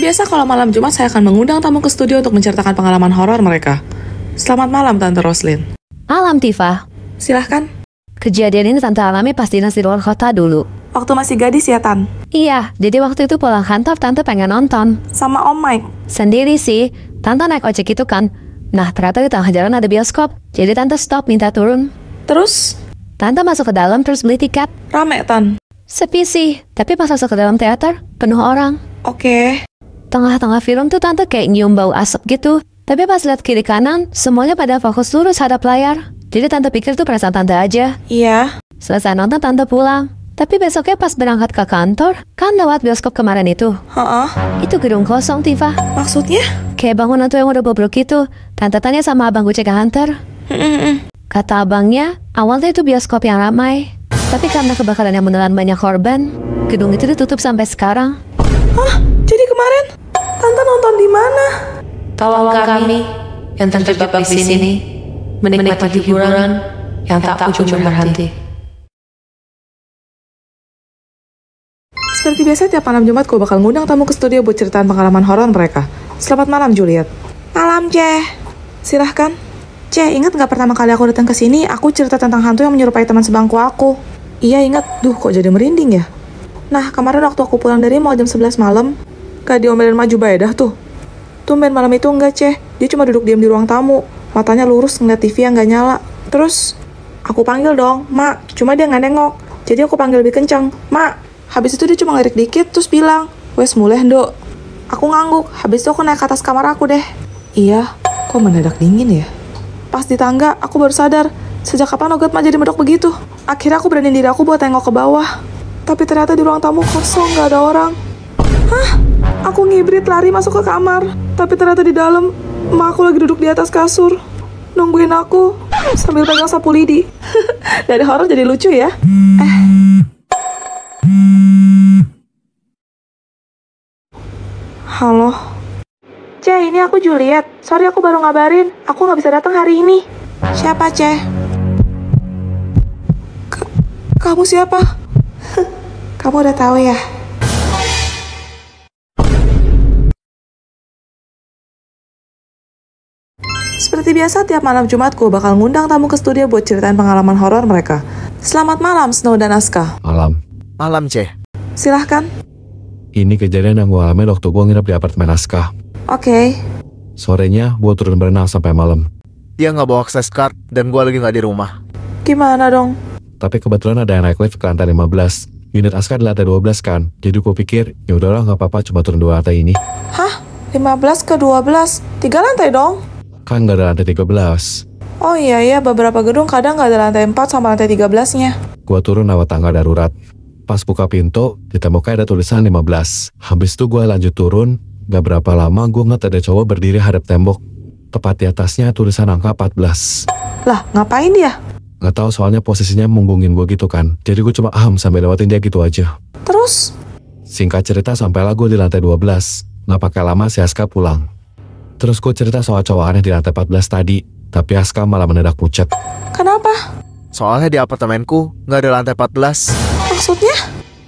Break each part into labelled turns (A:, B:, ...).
A: biasa kalau malam Jumat saya akan mengundang tamu ke studio untuk menceritakan pengalaman horor mereka. Selamat malam Tante Roslyn.
B: Malam Tifa.
A: Silahkan.
B: Kejadian ini Tante alami pas dinas di luar kota dulu.
A: Waktu masih gadis ya Tan?
B: Iya, jadi waktu itu pulang kantor Tante pengen nonton.
A: Sama Om Mike?
B: Sendiri sih, Tante naik ojek itu kan. Nah ternyata di tengah jalan ada bioskop, jadi Tante stop minta turun.
A: Terus?
B: Tante masuk ke dalam terus beli tiket.
A: Rame Tan?
B: Sepi sih, tapi pas masuk ke dalam teater, penuh orang.
A: Oke.
B: Tengah-tengah film tuh Tante kayak nyium bau asap gitu. Tapi pas lihat kiri kanan, semuanya pada fokus lurus hadap layar. Jadi Tante pikir tuh perasaan Tante aja.
A: Iya.
B: Selesai nonton Tante pulang. Tapi besoknya pas berangkat ke kantor, kan lewat bioskop kemarin itu. Itu gedung kosong, Tifa.
A: Maksudnya?
B: Kayak bangunan tuh yang udah bobrok gitu. Tante tanya sama abang gue cek hunter. Kata abangnya, awalnya itu bioskop yang ramai. Tapi karena kebakaran yang menelan banyak korban, gedung itu ditutup sampai sekarang.
A: Hah? Jadi kemarin Tante nonton di mana?
C: Tolong kami yang terjebak di sini menikmati hiburan yang tak ujung berhenti.
A: Seperti biasa tiap malam Jumat gue bakal ngundang tamu ke studio buat ceritaan pengalaman horor mereka. Selamat malam Juliet. Malam Ceh. Silahkan. Ceh, ingat gak pertama kali aku datang ke sini, aku cerita tentang hantu yang menyerupai teman sebangku aku? Iya ingat. Duh, kok jadi merinding ya? Nah, kemarin waktu aku pulang dari mall jam 11 malam, gak diomelin maju baedah tuh. Tumben malam itu enggak, Ceh. Dia cuma duduk diam di ruang tamu. Matanya lurus ngeliat TV yang gak nyala. Terus, aku panggil dong, Mak. Cuma dia gak nengok. Jadi aku panggil lebih kencang, Mak. Habis itu dia cuma ngelirik dikit, terus bilang, wes mulai, Nduk. Aku ngangguk. Habis itu aku naik ke atas kamar aku deh. Iya, kok mendadak dingin ya? Pas di tangga, aku baru sadar. Sejak kapan logat Mak jadi medok begitu? Akhirnya aku beraniin diri aku buat tengok ke bawah. Tapi ternyata di ruang tamu kosong, gak ada orang. Hah? Aku ngibrit lari masuk ke kamar. Tapi ternyata di dalam, emak aku lagi duduk di atas kasur. Nungguin aku, sambil pegang sapu lidi. Dari horor jadi lucu ya. Halo. Ceh, ini aku Juliet. Sorry aku baru ngabarin. Aku gak bisa datang hari ini. Siapa, Ceh? Kamu siapa? Kamu udah tahu ya? Seperti biasa, tiap malam Jumat gue bakal ngundang tamu ke studio buat ceritain pengalaman horor mereka. Selamat malam, Snow dan Aska.
D: Malam.
E: Malam, Ceh.
A: Silahkan.
D: Ini kejadian yang gue alami waktu gue nginep di apartemen Aska.
A: Oke.
D: Sorenya, gue turun berenang sampai malam.
E: Dia nggak bawa access card dan gue lagi nggak di rumah.
A: Gimana dong?
D: Tapi kebetulan ada yang naik lift ke lantai 15. Unit Aska di lantai 12 kan. Jadi gue pikir, ya udahlah nggak apa-apa cuma turun 2 lantai ini.
A: Hah? 15 ke 12? 3 lantai dong?
D: Kan nggak ada lantai 13.
A: Oh iya, beberapa gedung kadang nggak ada lantai 4 sama lantai 13-nya.
D: Gue turun lewat tangga darurat. Pas buka pintu, di temboknya ada tulisan 15. Habis itu gue lanjut turun, gak berapa lama gue ngeliat ada cowok berdiri hadap tembok. Tepat di atasnya tulisan angka 14.
A: Lah, ngapain dia?
D: Gak tahu soalnya posisinya menggungin gue gitu kan. Jadi gue cuma sambil lewatin dia gitu aja.
A: Terus?
D: Singkat cerita sampailah gue di lantai 12. Gak pakai lama si Aska pulang. Terus gue cerita soal cowok aneh di lantai 14 tadi. Tapi Aska malah mendadak pucat.
A: Kenapa?
E: Soalnya di apartemenku nggak ada lantai 14.
A: Maksudnya?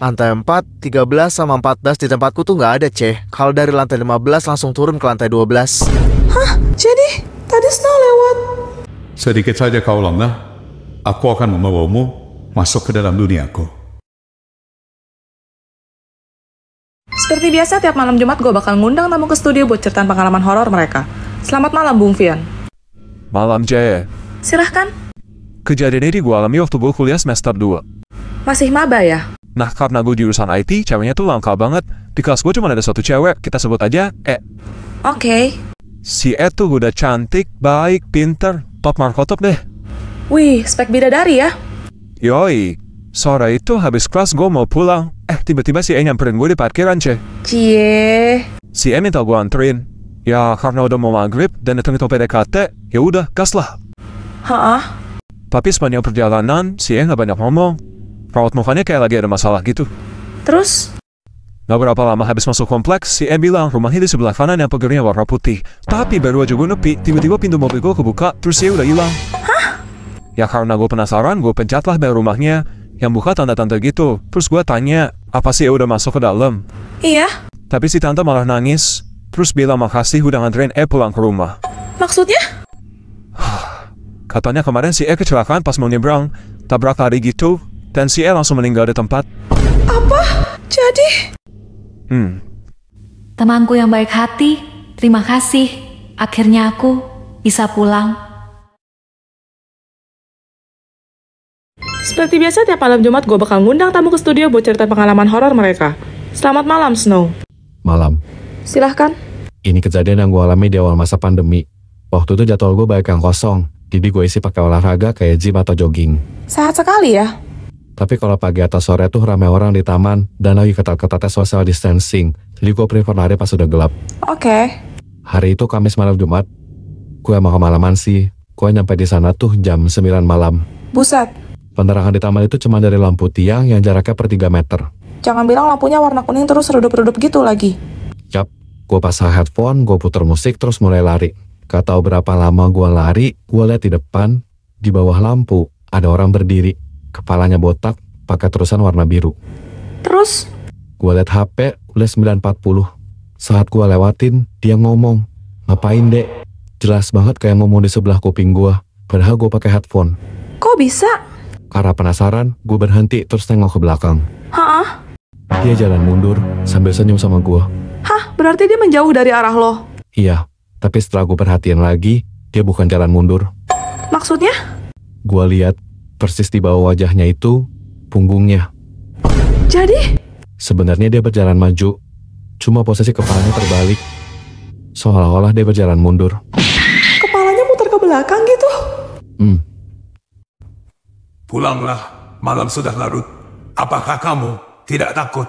E: Lantai 4, 13, sama 14 di tempatku tuh nggak ada, Ceh. Kalau dari lantai 15 langsung turun ke lantai 12.
A: Hah? Jadi, tadi Snow lewat?
F: Sedikit saja kau lengah, aku akan membawamu masuk ke dalam duniaku.
A: Seperti biasa, tiap malam Jumat gue bakal ngundang tamu ke studio buat ceritaan pengalaman horor mereka. Selamat malam, Bung Fian.
G: Malam, Ceh.
A: Silahkan.
G: Kejadian ini gue alami waktu gue kuliah semester 2.
A: Masih maba ya?
G: Nah, karena gue jurusan IT, ceweknya tuh langka banget. Di kelas gue cuma ada satu cewek, kita sebut aja E.
A: Oke.
G: Si E tuh udah cantik, baik, pinter, top markotop deh.
A: Wih, spek bidadari ya?
G: Yoi, sore itu habis kelas gue mau pulang. Tiba-tiba si E nyamperin gue di parkiran, Ceh.
A: Cie.
G: Si E minta gue anterin. Ya, karena udah mau maghrib dan hitung-hitung PDKT, ya udah, gas lah.
A: Hah?
G: Tapi sepanjang perjalanan, si E nggak banyak ngomong. Raut mukanya kayak lagi ada masalah gitu.
A: Terus?
G: Gak berapa lama habis masuk kompleks, si E bilang rumahnya di sebelah kanan yang pagarnya warna putih. Tapi baru aja gue nepi, tiba-tiba pintu mobil gue kebuka, terus si E udah hilang.
A: Hah?
G: Ya karena gue penasaran, gue pencatlah bel rumahnya. Yang buka tanda-tanda gitu. Terus gue tanya, apa si E udah masuk ke dalam?
A: Iya.
G: Tapi si tante malah nangis, terus bilang makasih udah nganterin pulang ke rumah.
A: Maksudnya?
G: Katanya kemarin si kecelakaan pas mau nyebrang, tabrak lari gitu, dan si langsung meninggal di tempat.
A: Apa? Jadi?
H: Temanku yang baik hati, terima kasih. Akhirnya aku bisa pulang.
A: Seperti biasa tiap malam Jumat gue bakal ngundang tamu ke studio buat cerita pengalaman horor mereka. Selamat malam, Snow.
D: Malam.
A: Silahkan.
D: Ini kejadian yang gue alami di awal masa pandemi. Waktu itu jadwal gue banyak yang kosong, jadi gue isi pakai olahraga kayak gym atau jogging.
A: Sehat sekali ya.
D: Tapi kalau pagi atau sore tuh ramai orang di taman dan lagi ketat-ketatnya social distancing, jadi gue prefer lari pas udah gelap.
A: Oke.
D: Hari itu Kamis malam Jumat, gue emang kemalaman sih. Gue nyampe di sana tuh jam 9 malam.
A: Buset.
D: Penerangan di taman itu cuma dari lampu tiang yang jaraknya per 3 meter.
A: Jangan bilang lampunya warna kuning terus redup-redup gitu lagi.
D: Yap, gue pasang headphone, gue puter musik terus mulai lari. Gak tau berapa lama gue lari, gue lihat di depan, di bawah lampu, ada orang berdiri. Kepalanya botak, pakai terusan warna biru.
A: Terus?
D: Gue lihat HP, udah 9.40. Saat gue lewatin, dia ngomong, "Ngapain, Dek?" Jelas banget kayak ngomong di sebelah kuping gue, padahal gue pakai headphone.
A: Kok bisa?
D: Karena penasaran, gue berhenti terus tengok ke belakang.
A: Hah?
D: Dia jalan mundur sambil senyum sama gue.
A: Hah? Berarti dia menjauh dari arah lo?
D: Iya, tapi setelah gue perhatiin lagi, dia bukan jalan mundur.
A: Maksudnya?
D: Gue lihat persis di bawah wajahnya itu, punggungnya.
A: Jadi?
D: Sebenarnya dia berjalan maju, cuma posisi kepalanya terbalik. Seolah-olah dia berjalan mundur.
A: Kepalanya muter ke belakang gitu?
I: Pulanglah, malam sudah larut. Apakah kamu tidak takut?